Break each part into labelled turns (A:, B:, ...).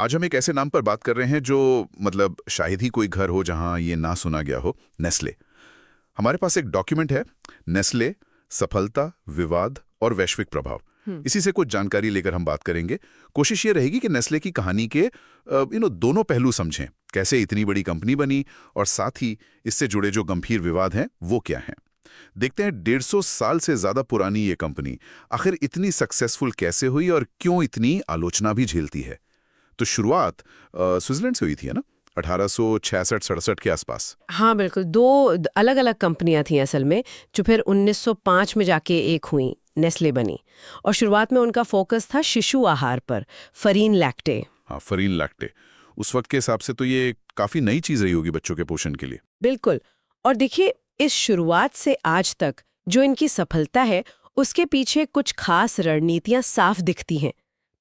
A: आज हम एक ऐसे नाम पर बात कर रहे हैं जो मतलब शायद ही कोई घर हो जहां ये ना सुना गया हो, नेस्ले। हमारे पास एक डॉक्यूमेंट है, नेस्ले सफलता, विवाद और वैश्विक प्रभाव। इसी से कुछ जानकारी लेकर हम बात करेंगे। कोशिश ये रहेगी कि नेस्ले की कहानी के दोनों पहलू समझें, कैसे इतनी बड़ी कंपनी बनी और साथ ही इससे जुड़े जो गंभीर विवाद हैं वो क्या हैं। देखते हैं 150 साल से ज्यादा पुरानी ये कंपनी आखिर इतनी सक्सेसफुल कैसे हुई और क्यों इतनी आलोचना भी झेलती है। तो शुरुआत स्विट्जरलैंड से हुई थी, है ना, 1866-67 के आसपास।
B: हाँ बिल्कुल, दो अलग अलग कंपनियां थी असल में, जो फिर 1905 में जाके एक हुई, नेस्ले बनी। और शुरुआत में उनका फोकस था शिशु आहार पर, फरीन लैक्टे।
A: हाँ, फरीन लैक्टे। उस वक्त के हिसाब से तो ये काफी नई चीज रही होगी बच्चों के पोषण के लिए।
B: बिल्कुल। और देखिए, इस शुरुआत से आज तक जो इनकी सफलता है, उसके पीछे कुछ खास रणनीतियां साफ दिखती हैं।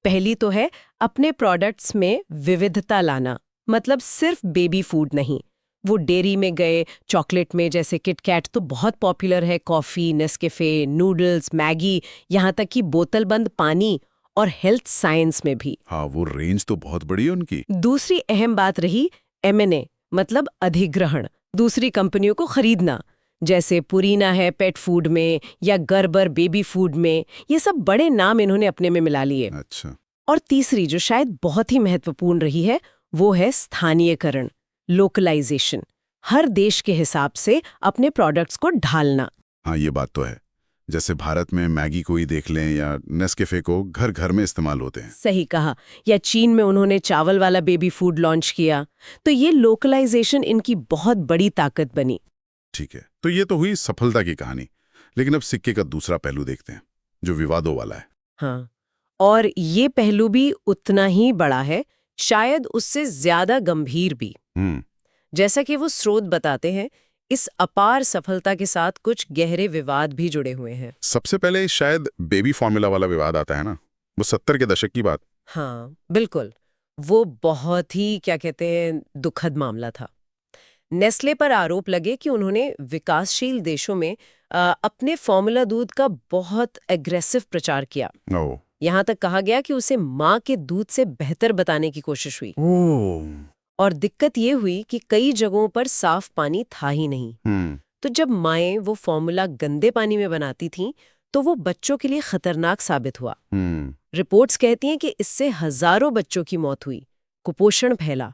B: पहली तो है अपने प्रोडक्ट्स में विविधता लाना, मतलब सिर्फ बेबी फूड नहीं। वो डेयरी में गए, चॉकलेट में जैसे किटकैट तो बहुत पॉपुलर है, कॉफी, नेस्कैफे, नूडल्स, मैगी, यहाँ तक कि बोतलबंद पानी और हेल्थ साइंस में भी।
A: हाँ, वो रेंज तो बहुत बड़ी है उनकी।
B: दूसरी अहम बात रही M&A, मतलब अधिग्रहण, दूसरी कंपनियों को खरीदना। जैसे पुरीना है पेट फूड में, या गर्बर बेबी फूड में, ये सब बड़े नाम इन्होंने अपने में मिला लिए।
A: अच्छा।
B: और तीसरी जो शायद बहुत ही महत्वपूर्ण रही है, वो है स्थानीयकरण, लोकलाइजेशन। हर देश के हिसाब से अपने प्रोडक्ट्स को ढालना।
A: हाँ, ये बात तो है। जैसे भारत में मैगी को ही देख लें या नेस्कैफे को घर घर में इस्तेमाल होते हैं।
B: सही कहा। या चीन में उन्होंने चावल वाला बेबी फूड लॉन्च किया। तो ये लोकलाइजेशन इनकी बहुत बड़ी ताकत बनी।
A: ठीक है, तो ये तो हुई सफलता की कहानी। लेकिन अब सिक्के का दूसरा पहलू देखते हैं, जो विवादों वाला है।
B: हाँ, और ये पहलू भी उतना ही बड़ा है, शायद उससे ज्यादा गंभीर भी। जैसा कि वो स्रोत बताते हैं, इस अपार सफलता के साथ कुछ गहरे विवाद भी जुड़े हुए हैं।
A: सबसे पहले शायद बेबी फॉर्मूला वाला विवाद आता है ना, वो 70 के दशक की बात।
B: हाँ बिल्कुल, वो बहुत ही क्या कहते हैं दुखद मामला था। नेस्ले पर आरोप लगे कि उन्होंने विकासशील देशों में अपने फॉर्मूला दूध का बहुत एग्रेसिव प्रचार किया।
A: ओह।
B: यहाँ तक कहा गया कि उसे माँ के दूध से बेहतर बताने की कोशिश हुई। और दिक्कत ये हुई कि कई जगहों पर साफ पानी था ही नहीं। तो जब माएं वो फॉर्मूला गंदे पानी में बनाती थीं, तो वो बच्चों के लिए खतरनाक साबित हुआ। रिपोर्ट्स कहती हैं कि इससे हजारों बच्चों की मौत हुई, कुपोषण फैला,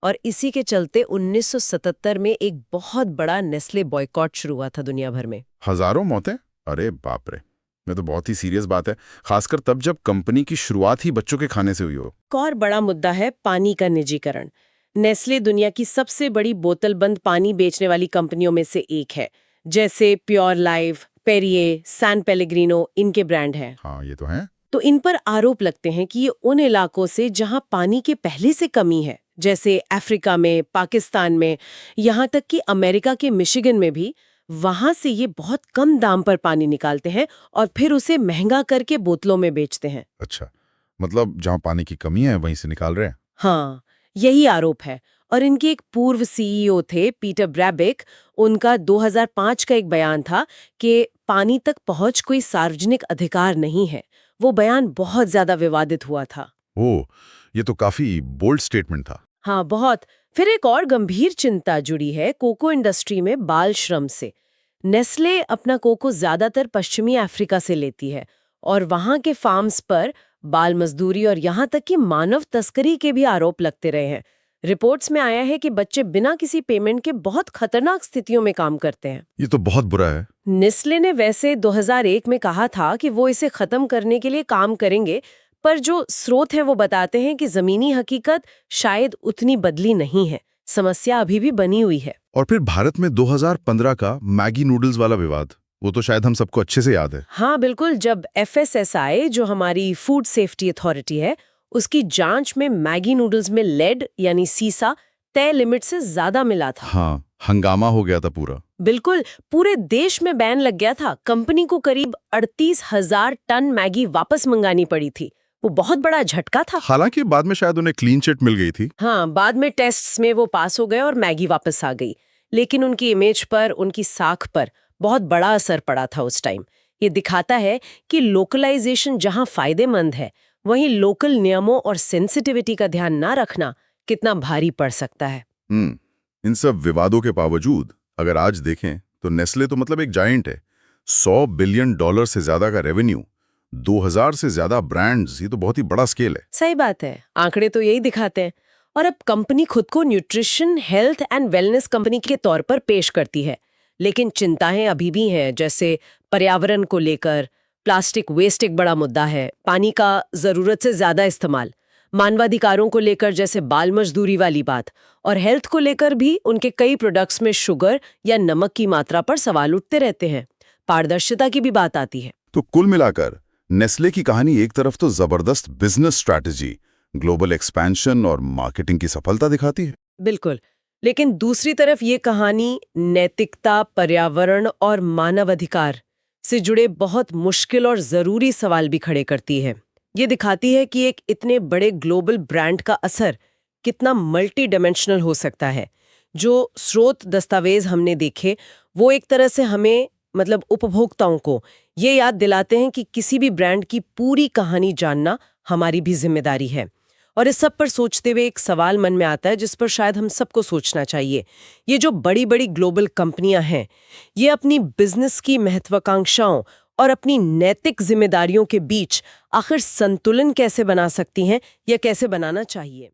B: और इसी के चलते 1977 में एक बहुत बड़ा नेस्ले बॉयकॉट शुरू हुआ था दुनिया भर में।
A: हजारों मौतें? अरे बाप रे, ये तो बहुत ही सीरियस बात है, खासकर तब जब कंपनी की शुरुआत ही बच्चों के खाने से हुई हो।
B: एक और बड़ा मुद्दा है पानी का निजीकरण। नेस्ले दुनिया की सबसे बड़ी बोतलबंद पानी बेचने वाली कंपनियों में से एक है। जैसे pure life, Perrier, San Pellegrino इनके ब्रांड हैं।
A: हाँ, ये तो है।
B: तो इन पर आरोप लगते हैं कि ये उन इलाकों से जहां पानी की पहले से कमी है, जैसे अफ्रीका में, पाकिस्तान में, यहाँ तक कि अमेरिका के मिशिगन में भी, वहां से ये बहुत कम दाम पर पानी निकालते हैं और फिर उसे महंगा करके बोतलों में बेचते हैं।
A: अच्छा, मतलब जहाँ पानी की कमी है वहीं से निकाल रहे हैं।
B: हाँ, यही आरोप है। और इनके एक पूर्व CEO थे, पीटर ब्रैबिक। उनका 2005 का एक बयान था कि पानी तक पहुंच कोई सार्वजनिक अधिकार नहीं है। वो बयान बहुत ज्यादा विवादित हुआ था।
A: ओह, ये तो काफी बोल्ड स्टेटमेंट था।
B: हाँ बहुत। फिर एक और गंभीर चिंता जुड़ी है कोको इंडस्ट्री में बाल श्रम से। नेस्ले अपना कोको ज्यादातर पश्चिमी अफ्रीका से लेती है, और वहां के फार्म्स पर बाल मजदूरी और यहाँ तक कि मानव तस्करी के भी आरोप लगते रहे हैं। रिपोर्ट्स में आया है कि बच्चे बिना किसी पेमेंट के बहुत खतरनाक स्थितियों में काम करते हैं।
A: ये तो बहुत बुरा है।
B: नेस्ले ने वैसे 2001 में कहा था कि वो इसे खत्म करने के लिए काम करेंगे, पर जो स्रोत हैं वो बताते हैं कि जमीनी हकीकत शायद उतनी बदली नहीं है, समस्या अभी भी बनी हुई है।
A: और फिर भारत में 2015 का मैगी नूडल्स वाला विवाद, वो तो शायद हम सबको अच्छे से याद है।
B: हाँ बिल्कुल, जब FSSAI, जो हमारी फूड सेफ्टी अथॉरिटी है, उसकी जांच में मैगी नूडल्स में लेड यानी सीसा तय लिमिट से ज्यादा मिला था।
A: हाँ, हंगामा हो गया था पूरा।
B: बिल्कुल, पूरे देश में बैन लग गया था। कंपनी को करीब 38,000 टन मैगी वापस मंगानी पड़ी थी। वो बहुत बड़ा झटका था।
A: हालांकि बाद में शायद उन्हें क्लीन चिट मिल गई थी।
B: हाँ, बाद में टेस्ट्स में वो पास हो गए और मैगी वापस आ गई। लेकिन उनकी इमेज पर, उनकी साख पर बहुत बड़ा असर पड़ा था उस टाइम। ये दिखाता है कि लोकलाइजेशन जहां फायदेमंद है, वहीं लोकल नियमों और सेंसिटिविटी का ध्यान ना रखना कितना भारी पड़ सकता है।
A: इन सब विवादों के बावजूद अगर आज देखें तो नेस्ले तो मतलब एक जायंट है। $100 बिलियन से ज्यादा का रेवेन्यू, 2000 से ज्यादा ब्रांड्स, ये तो बहुत ही बड़ा स्केल है।
B: सही बात है, आंकड़े तो यही दिखाते हैं। और अब कंपनी खुद को nutrition, health and wellness company के तौर पर पेश करती है, लेकिन चिंताएं अभी भी हैं, जैसे पर्यावरण को लेकर। प्लास्टिक वेस्ट एक बड़ा मुद्दा है, पानी का जरूरत से ज्यादा इस्तेमाल, मानवाधिकारों को लेकर जैसे बाल मजदूरी वाली बात, और हेल्थ को लेकर भी उनके कई प्रोडक्ट्स में शुगर या नमक की मात्रा पर सवाल उठते रहते हैं। पारदर्शिता की भी बात आती है।
A: तो कुल मिलाकर नेस्ले की कहानी एक तरफ तो जबरदस्त बिजनेस स्ट्रैटेजी, ग्लोबल एक्सपेंशन और मार्केटिंग की सफलता दिखाती है।
B: बिल्कुल, लेकिन दूसरी तरफ ये कहानी नैतिकता, पर्यावरण और मानवाधिकार से जुड़े बहुत मुश्किल और जरूरी सवाल भी खड़े करती है। ये दिखाती है कि एक इतने बड़े ग्लोबल ब्रांड का असर कितना मल्टी डायमेंशनल हो सकता है। जो स्रोत दस्तावेज हमने देखे वो एक तरह से हमें मतलब उपभोक्ताओं को ये याद दिलाते हैं कि किसी भी ब्रांड की पूरी कहानी जानना हमारी भी जिम्मेदारी है। और इस सब पर सोचते हुए एक सवाल मन में आता है जिस पर शायद हम सबको सोचना चाहिए। ये जो बड़ी बड़ी ग्लोबल कंपनियां हैं, ये अपनी बिजनेस की महत्वाकांक्षाओं और अपनी नैतिक जिम्मेदारियों के बीच आखिर संतुलन कैसे बना सकती हैं या कैसे बनाना चाहिए।